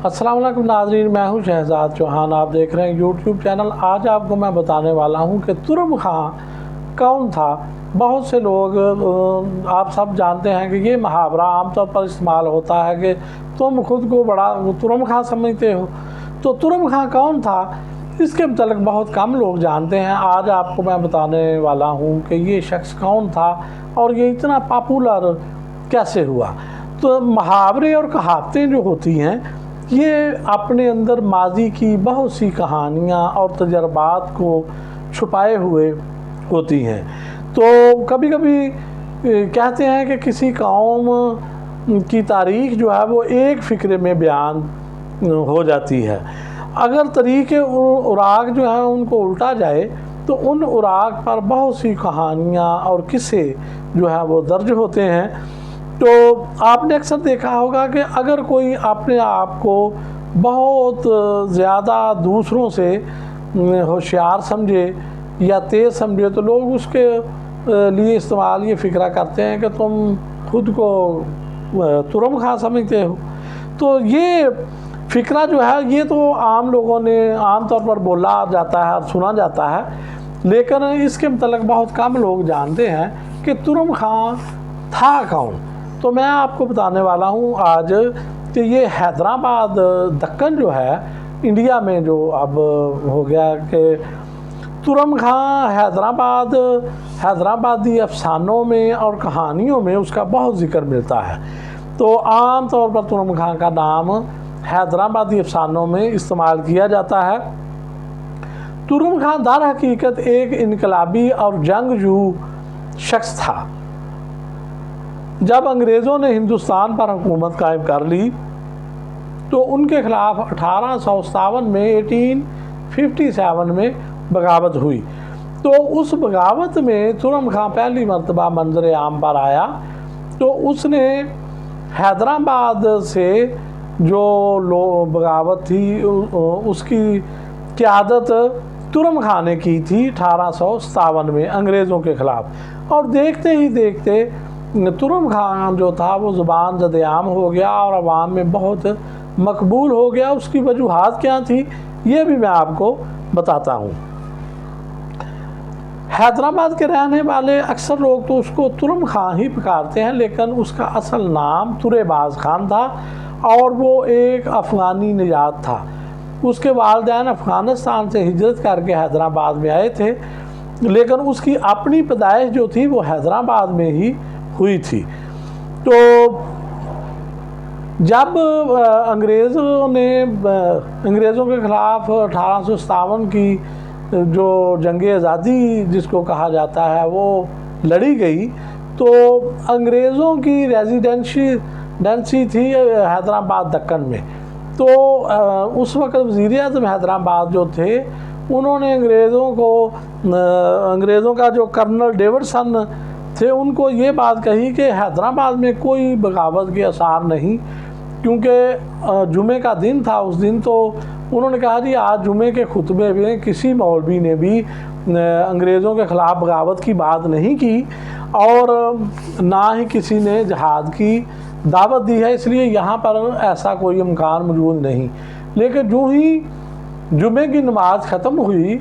السلام علیکم ناظرین، میں ہوں شہزاد چوہان، آپ دیکھ رہے ہیں یوٹیوب چینل۔ آج آپ کو میں بتانے والا ہوں کہ ترم خاں کون تھا۔ بہت سے لوگ آپ سب جانتے ہیں کہ یہ محاورہ عام طور پر استعمال ہوتا ہے کہ تم خود کو بڑا ترم خاں سمجھتے ہو۔ تو ترم خاں کون تھا اس کے متعلق بہت کم لوگ جانتے ہیں۔ آج آپ کو میں بتانے والا ہوں کہ یہ شخص کون تھا اور یہ اتنا پاپولر کیسے ہوا۔ تو محاورے اور کہاوتیں جو ہوتی ہیں یہ اپنے اندر ماضی کی بہت سی کہانیاں اور تجربات کو چھپائے ہوئے ہوتی ہیں۔ تو کبھی کبھی کہتے ہیں کہ کسی قوم کی تاریخ جو ہے وہ ایک فقرے میں بیان ہو جاتی ہے۔ اگر طریق اوراق جو ہیں ان کو الٹا جائے تو ان اوراق پر بہت سی کہانیاں اور قصے جو ہیں وہ درج ہوتے ہیں۔ تو آپ نے اکثر دیکھا ہوگا کہ اگر کوئی اپنے آپ کو بہت زیادہ دوسروں سے ہوشیار سمجھے یا تیز سمجھے تو لوگ اس کے لیے استعمال یہ فکرہ کرتے ہیں کہ تم خود کو ترم خاں سمجھتے ہو۔ تو یہ فکرہ جو ہے یہ تو عام لوگوں نے عام طور پر بولا جاتا ہے اور سنا جاتا ہے، لیکن اس کے متعلق بہت کم لوگ جانتے ہیں کہ ترم خاں تھا کون۔ تو میں آپ کو بتانے والا ہوں آج کہ یہ حیدرآباد دکن جو ہے انڈیا میں جو اب ہو گیا کہ ترم خاں حیدرآبادی افسانوں میں اور کہانیوں میں اس کا بہت ذکر ملتا ہے۔ تو عام طور پر ترم خاں کا نام حیدرآبادی افسانوں میں استعمال کیا جاتا ہے۔ ترم خاں در حقیقت ایک انقلابی اور جنگجو شخص تھا۔ جب انگریزوں نے ہندوستان پر حکومت قائم کر لی تو ان کے خلاف 1857 میں 1857 میں بغاوت ہوئی۔ تو اس بغاوت میں ترم خاں پہلی مرتبہ منظر عام پر آیا۔ تو اس نے حیدرآباد سے جو بغاوت تھی اس کی قیادت ترم خاں نے کی تھی 1857 میں انگریزوں کے خلاف۔ اور دیکھتے ہی دیکھتے ترم خاں جو تھا وہ زبان زد عام ہو گیا اور عوام میں بہت مقبول ہو گیا۔ اس کی وجوہات کیا تھی یہ بھی میں آپ کو بتاتا ہوں۔ حیدرآباد کے رہنے والے اکثر لوگ تو اس کو ترم خاں ہی پکارتے ہیں، لیکن اس کا اصل نام ترے باز خان تھا اور وہ ایک افغانی نژاد تھا۔ اس کے والدین افغانستان سے ہجرت کر کے حیدرآباد میں آئے تھے، لیکن اس کی اپنی پیدائش جو تھی وہ حیدرآباد میں ہی ہوئی تھی۔ تو جب انگریزوں کے خلاف 1857 کی جو جنگ آزادی جس کو کہا جاتا ہے وہ لڑی گئی، تو انگریزوں کی ریزیڈنسی تھی حیدرآباد دکن میں۔ تو اس وقت وزیر اعظم حیدرآباد جو تھے انہوں نے انگریزوں کا جو کرنل ڈیوڈسن تھے ان کو یہ بات کہی کہ حیدرآباد میں کوئی بغاوت کے آثار نہیں، کیونکہ جمعے کا دن تھا۔ اس دن تو انہوں نے کہا جی آج جمعے کے خطبے میں کسی مولوی نے بھی انگریزوں کے خلاف بغاوت کی بات نہیں کی اور نہ ہی کسی نے جہاد کی دعوت دی ہے، اس لیے یہاں پر ایسا کوئی امکان موجود نہیں۔ لیکن جو ہی جمعے کی نماز ختم ہوئی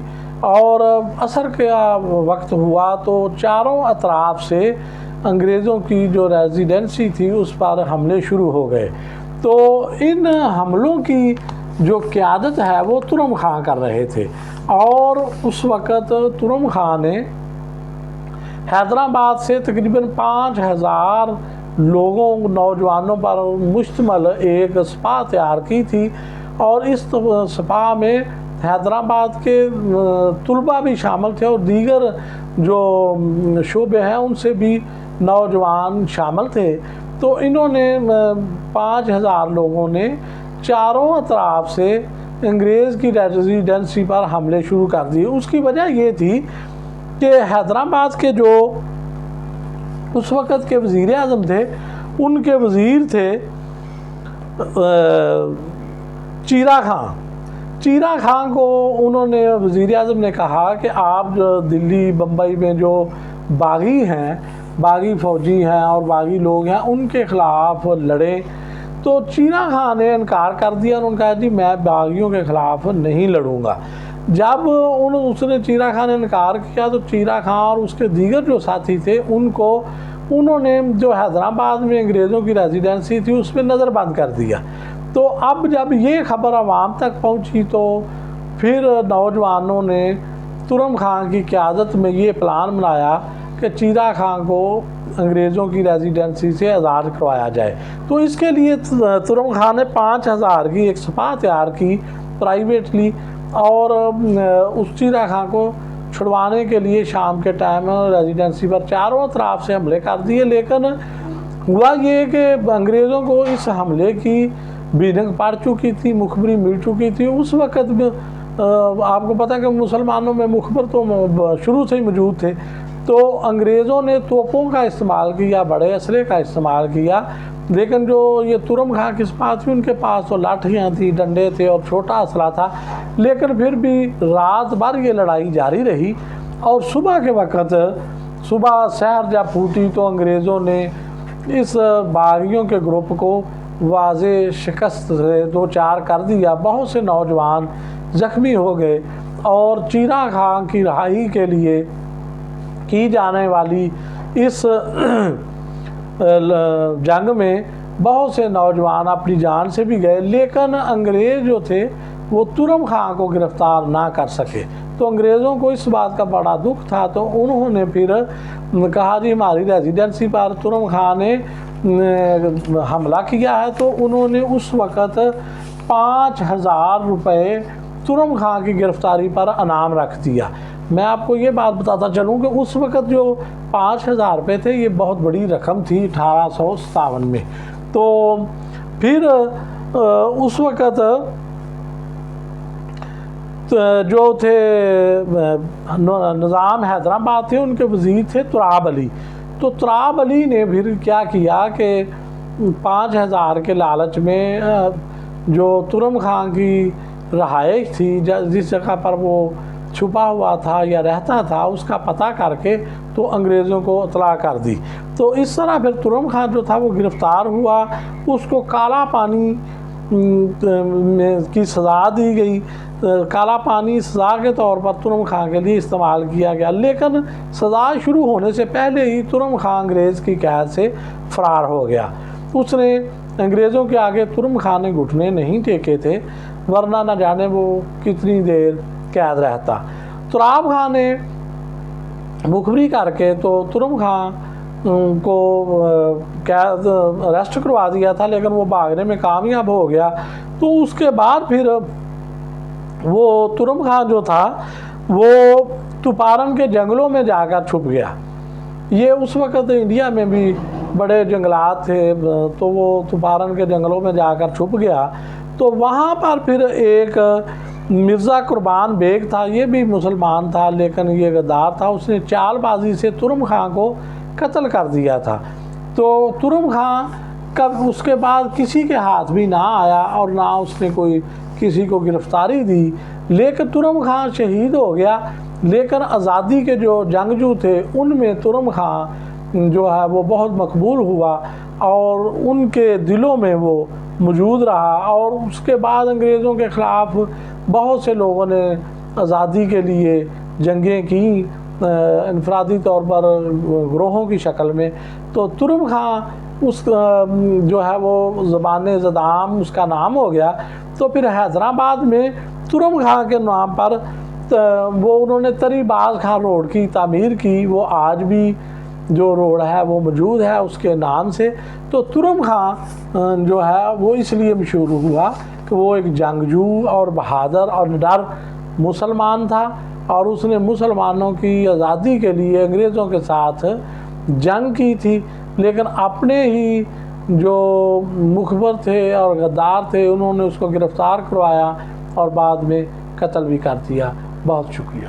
اور عصر کا وقت ہوا تو چاروں اطراف سے انگریزوں کی جو ریزیڈنسی تھی اس پر حملے شروع ہو گئے۔ تو ان حملوں کی جو قیادت ہے وہ ترم خاں کر رہے تھے، اور اس وقت ترم خاں نے حیدرآباد سے تقریباً 5000 نوجوانوں پر مشتمل ایک سپاہ تیار کی تھی، اور اس سپاہ میں حیدرآباد کے طلباء بھی شامل تھے اور دیگر جو شعبے ہیں ان سے بھی نوجوان شامل تھے۔ تو انہوں نے 5000 لوگوں نے چاروں اطراف سے انگریز کی ریزیڈنسی پر حملے شروع کر دیے۔ اس کی وجہ یہ تھی کہ حیدرآباد کے جو اس وقت کے وزیر اعظم تھے ان کے وزیر تھے چیرا خاں کو انہوں نے وزیر اعظم نے کہا کہ آپ جو دلی بمبئی میں جو باغی فوجی ہیں اور باغی لوگ ہیں ان کے خلاف لڑیں۔ تو چیرہ خان نے انکار کر دیا، انہوں نے کہا جی میں باغیوں کے خلاف نہیں لڑوں گا۔ جب اس نے چیرہ خان نے انکار کیا تو چیرہ خان اور اس کے دیگر جو ساتھی تھے انہوں نے جو حیدرآباد میں انگریزوں کی ریزیڈنسی تھی اس پہ نظر بند کر دیا۔ تو اب جب یہ خبر عوام تک پہنچی تو پھر نوجوانوں نے ترم خان کی قیادت میں یہ پلان بنایا کہ چیرہ خان کو انگریزوں کی ریزیڈنسی سے آزاد کروایا جائے۔ تو اس کے لیے ترم خان نے 5000 کی ایک سپاہ تیار کی پرائیویٹلی، اور اس چیرہ خان کو چھڑوانے کے لیے شام کے ٹائم ریزیڈنسی پر چاروں طرف سے حملے کر دیے۔ لیکن ہوا یہ کہ انگریزوں کو اس حملے کی بینگ پڑ چکی تھی، مخبری مل چکی تھی۔ اس وقت میں آپ کو پتہ ہے کہ مسلمانوں میں مخبر تو شروع سے ہی موجود تھے، تو انگریزوں نے توپوں کا استعمال کیا، بڑے اسلحے کا استعمال کیا، لیکن جو یہ ترم خان کی سپاہ تھی ان کے پاس تو لاٹھیاں تھیں، ڈنڈے تھے اور چھوٹا اسلحہ تھا۔ لیکن پھر بھی رات بھر یہ لڑائی جاری رہی، اور صبح کے وقت سحر جب پھوٹی تو انگریزوں نے اس باغیوں کے گروپ کو واضح شکست سے دوچار کر دیا۔ بہت سے نوجوان زخمی ہو گئے، اور چیرہ خان کی رہائی کے لیے کی جانے والی اس جنگ میں بہت سے نوجوان اپنی جان سے بھی گئے، لیکن انگریز جو تھے وہ ترم خان کو گرفتار نہ کر سکے۔ تو انگریزوں کو اس بات کا بڑا دکھ تھا، تو انہوں نے پھر کہا جی ہماری ریزیڈنسی پر ترم خان نے حملہ کیا ہے، تو انہوں نے اس وقت 5000 روپے ترم خان کی گرفتاری پر انعام رکھ دیا۔ میں آپ کو یہ بات بتاتا چلوں کہ اس وقت جو 5000 روپے تھے یہ بہت بڑی رقم تھی 1857 میں۔ تو پھر اس وقت جو تھے نظام حیدرآباد تھے، ان کے وزیر تھے تراب علی۔ تو تراب علی نے پھر کیا کیا کہ 5000 کے لالچ میں جو ترم خان کی رہائش تھی، جس جگہ پر وہ چھپا ہوا تھا یا رہتا تھا، اس کا پتہ کر کے تو انگریزوں کو اطلاع کر دی۔ تو اس طرح پھر ترم خان جو تھا وہ گرفتار ہوا، اس کو کالا پانی کی سزا دی گئی۔ کالا پانی سزا کے طور پر ترم خان کے لیے استعمال کیا گیا، لیکن سزا شروع ہونے سے پہلے ہی ترم خان انگریز کی قید سے فرار ہو گیا۔ اس نے انگریزوں کے آگے ترم خان نے گھٹنے نہیں ٹیکے تھے، ورنہ نہ جانے وہ کتنی دیر قید رہتا۔ تراب خان نے مخبری کر کے تو ترم خان کو قید اریسٹ کروا دیا تھا، لیکن وہ بھاگنے میں کامیاب ہو گیا۔ تو اس کے بعد پھر وہ ترم خان جو تھا وہ توپارن کے جنگلوں میں جا کر چھپ گیا۔ یہ اس وقت انڈیا میں بھی بڑے جنگلات تھے، تو وہ توپارن کے جنگلوں میں جا کر چھپ گیا۔ تو وہاں پر پھر ایک مرزا قربان بیگ تھا، یہ بھی مسلمان تھا لیکن یہ غدار تھا، اس نے چال بازی سے ترم خان کو قتل کر دیا تھا۔ تو ترم خان کب اس کے بعد کسی کے ہاتھ بھی نہ آیا اور نہ اس نے کوئی کسی کو گرفتاری دی، لیکن ترم خان شہید ہو گیا۔ لیکن آزادی کے جو جنگجو تھے ان میں ترم خان جو ہے وہ بہت مقبول ہوا، اور ان کے دلوں میں وہ موجود رہا، اور اس کے بعد انگریزوں کے خلاف بہت سے لوگوں نے آزادی کے لیے جنگیں کی، انفرادی طور پر گروہوں کی شکل میں۔ تو ترم خان اس جو ہے وہ زبان زدام اس کا نام ہو گیا۔ تو پھر حیدرآباد میں ترم خان کے نام پر وہ انہوں نے تری باز خان روڈ کی تعمیر کی، وہ آج بھی جو روڈ ہے وہ موجود ہے اس کے نام سے۔ تو ترم خان جو ہے وہ اس لیے مشہور ہوا کہ وہ ایک جنگجو اور بہادر اور نڈر مسلمان تھا، اور اس نے مسلمانوں کی آزادی کے لیے انگریزوں کے ساتھ جنگ کی تھی، لیکن اپنے ہی جو مخبر تھے اور غدار تھے انہوں نے اس کو گرفتار کروایا اور بعد میں قتل بھی کر دیا۔ بہت شکریہ۔